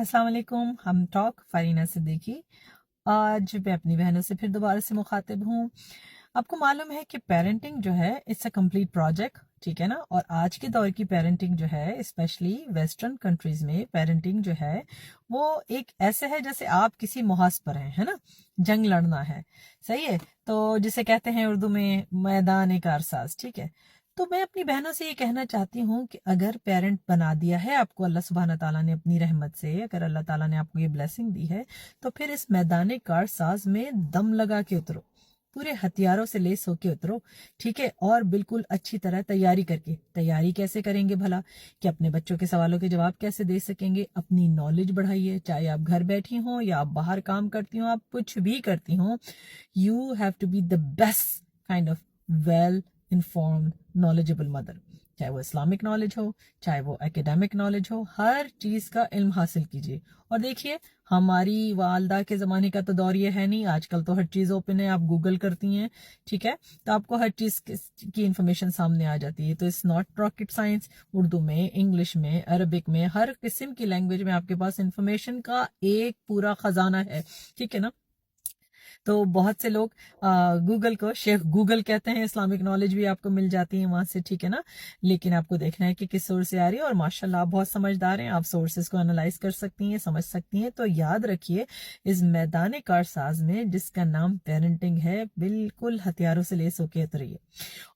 अस्सलाम वालेकुम। हम टॉक फारीना सिद्दीकी। आज मैं अपनी बहनों से फिर दोबारा से मुखातिब हूँ। आपको मालूम है कि पेरेंटिंग जो है इट्स अ कंप्लीट प्रोजेक्ट, ठीक है ना। और आज के दौर की पेरेंटिंग जो है, स्पेशली वेस्टर्न कंट्रीज में पेरेंटिंग जो है वो एक ऐसे है जैसे आप किसी मुहाज पर हैं, है ना। जंग लड़ना है, सही है। तो जिसे कहते हैं उर्दू में मैदान एक कारसाज, ठीक है। तो मैं अपनी बहनों से ये कहना चाहती हूँ कि अगर पेरेंट बना दिया है आपको अल्लाह सुब्हाना ताला ने अपनी रहमत से, अगर अल्लाह ताला ने आपको ये ब्लेसिंग दी है, तो फिर इस मैदान कारसाज में दम लगा के उतरो, पूरे हथियारों से लेस होके उतरो, ठीक है। और बिल्कुल अच्छी तरह तैयारी करके, तैयारी कैसे करेंगे भला, कि अपने बच्चों के सवालों के जवाब कैसे दे सकेंगे, अपनी नॉलेज बढ़ाइए। चाहे आप घर बैठी हो या आप बाहर काम करती हो, आप कुछ भी करती हो, you have to be the best kind of well informed knowledgeable mother. चाहे वो इस्लामिक नॉलेज हो, चाहे वो एकेडमिक नॉलेज हो, हर चीज का इल्म हासिल कीजिए। और देखिए, हमारी वालदा के ज़माने का तो दौर ये है नहीं, आजकल तो हर चीज़ ओपन है, आप गूगल करती हैं, ठीक है, तो आपको हर चीज़ की इंफॉर्मेशन सामने आ जाती है। तो it's not rocket science. Urdu में, इंग्लिश में, अरबिक में, हर किस्म की लैंग्वेज में आपके पास इंफॉर्मेशन का एक पूरा खजाना है, ठीक है ना। तो बहुत से लोग गूगल को शेख गूगल कहते हैं, इस्लामिक नॉलेज भी आपको मिल जाती है वहां से, ठीक है ना। लेकिन आपको देखना है कि किस सोर्स से आ रही है, और माशाल्लाह आप बहुत समझदार हैं, आप सोर्सेज को एनालाइज कर सकती हैं, समझ सकती हैं। तो याद रखिए, इस मैदान कारसाज में जिसका नाम पेरेंटिंग है, बिल्कुल हथियारों से लेस होके उतरिए।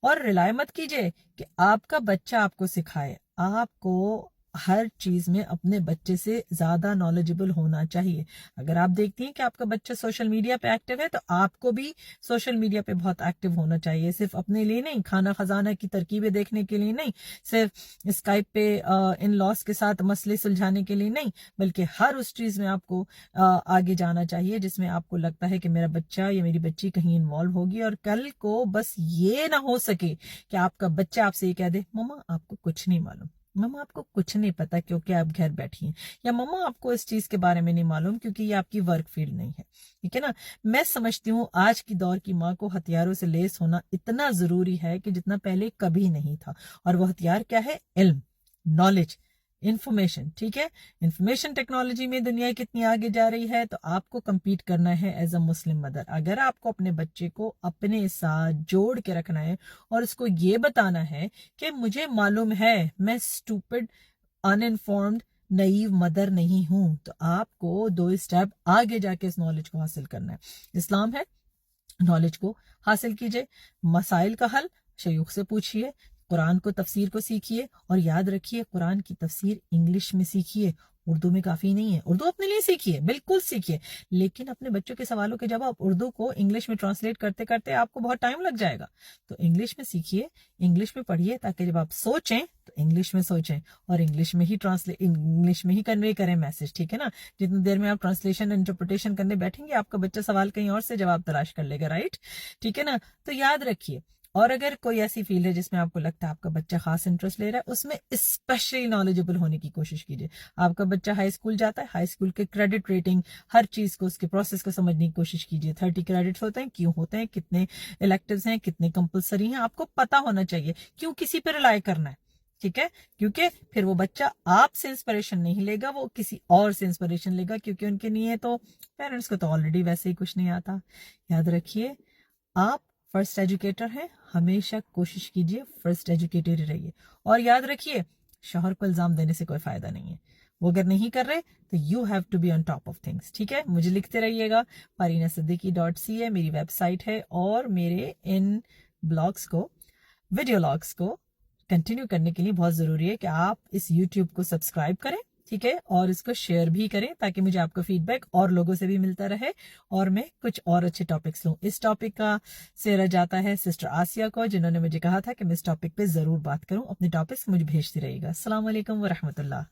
और रिलाय मत कीजिए कि आपका बच्चा आपको सिखाए, आपको हर चीज में अपने बच्चे से ज्यादा नॉलेजेबल होना चाहिए। अगर आप देखती हैं कि आपका बच्चा सोशल मीडिया पे एक्टिव है, तो आपको भी सोशल मीडिया पे बहुत एक्टिव होना चाहिए। सिर्फ अपने लिए नहीं, खाना खजाना की तरकीबें देखने के लिए नहीं, सिर्फ स्काइप पे इन लॉस के साथ मसले सुलझाने के लिए नहीं, बल्कि हर उस चीज में आपको आगे जाना चाहिए जिसमें आपको लगता है कि मेरा बच्चा या मेरी बच्ची कहीं इन्वॉल्व होगी। और कल को बस ये ना हो सके कि आपका बच्चा आपसे ये कह दे, मम्मा आपको कुछ नहीं मालूम, मम्मा आपको कुछ नहीं पता क्योंकि आप घर बैठी हैं, या मम्मा आपको इस चीज के बारे में नहीं मालूम क्योंकि ये आपकी वर्क फील्ड नहीं है, ठीक है ना। मैं समझती हूँ आज की दौर की माँ को हथियारों से लेस होना इतना जरूरी है कि जितना पहले कभी नहीं था। और वो हथियार क्या है? इल्म, नॉलेज, इंफॉर्मेशन, ठीक है। इंफॉर्मेशन टेक्नोलॉजी में दुनिया कितनी आगे जा रही है, तो आपको compete करना है एज अ मुस्लिम मदर। अगर आपको अपने बच्चे को अपने साथ जोड़ के रखना है और उसको ये बताना है कि मुझे मालूम है, मैं स्टूपिड, अनइन्फॉर्म्ड, नईव मदर नहीं हूं, तो आपको 2 स्टेप आगे जाके इस नॉलेज को हासिल करना है। इस्लाम है, नॉलेज को हासिल कीजिए, मसाइल का हल शयूख से पूछिए, कुरान को तफसीर को सीखिए। और याद रखिए, कुरान की तफसीर इंग्लिश में सीखिए, उर्दू में काफी नहीं है। उर्दू अपने लिए सीखिए, बिल्कुल सीखिए, लेकिन अपने बच्चों के सवालों के जवाब उर्दू को इंग्लिश में ट्रांसलेट करते करते आपको बहुत टाइम लग जाएगा। तो इंग्लिश में सीखिए, इंग्लिश में पढ़िए, ताकि जब आप सोचें तो इंग्लिश में सोचें और इंग्लिश में ही कन्वे करें मैसेज, ठीक है ना। जितनी देर में आप ट्रांसलेशन इंटरप्रिटेशन करने बैठेंगे, आपका बच्चा सवाल कहीं और से जवाब तलाश कर लेगा, राइट, ठीक है ना। तो याद रखिए, और अगर कोई ऐसी फील्ड है जिसमें आपको लगता है आपका बच्चा खास इंटरेस्ट ले रहा है, उसमें स्पेशली नॉलेजेबल होने की कोशिश कीजिए। आपका बच्चा हाई स्कूल जाता है, हाई स्कूल के क्रेडिट रेटिंग, हर चीज को, उसके प्रोसेस को समझने की कोशिश कीजिए। 30 क्रेडिट्स होते हैं, क्यों होते हैं, कितने इलेक्टिव्स हैं, कितने कंपलसरी हैं, आपको पता होना चाहिए। क्यों किसी पर रिलाई करना है, ठीक है, क्योंकि फिर वो बच्चा आपसे इंस्पिरेशन नहीं लेगा, वो किसी और से इंस्पिरेशन लेगा, क्योंकि उनके लिए तो, पेरेंट्स को तो ऑलरेडी वैसे ही कुछ नहीं आता। याद रखिए, आप फर्स्ट एजुकेटर हैं, हमेशा कोशिश कीजिए फर्स्ट एजुकेटर ही रहिए। और याद रखिए, शौहर को इल्जाम देने से कोई फायदा नहीं है, वो अगर नहीं कर रहे तो you have to be on top of things, ठीक है। मुझे लिखते रहिएगा, farinasiddiqui.ca मेरी वेबसाइट है। और मेरे इन ब्लॉग्स को, वीडियो लॉग्स को कंटिन्यू करने के लिए बहुत जरूरी है कि आप इस यूट्यूब को सब्सक्राइब करें, ठीक है, और इसको शेयर भी करें, ताकि मुझे आपका फीडबैक और लोगों से भी मिलता रहे और मैं कुछ और अच्छे टॉपिक्स लूं। इस टॉपिक का सेरा जाता है सिस्टर आसिया को, जिन्होंने मुझे कहा था कि मैं इस टॉपिक पे जरूर बात करूं। अपने टॉपिक्स मुझे भेजती रहिएगा। अस्सलाम वालेकुम व रहमतुल्लाह।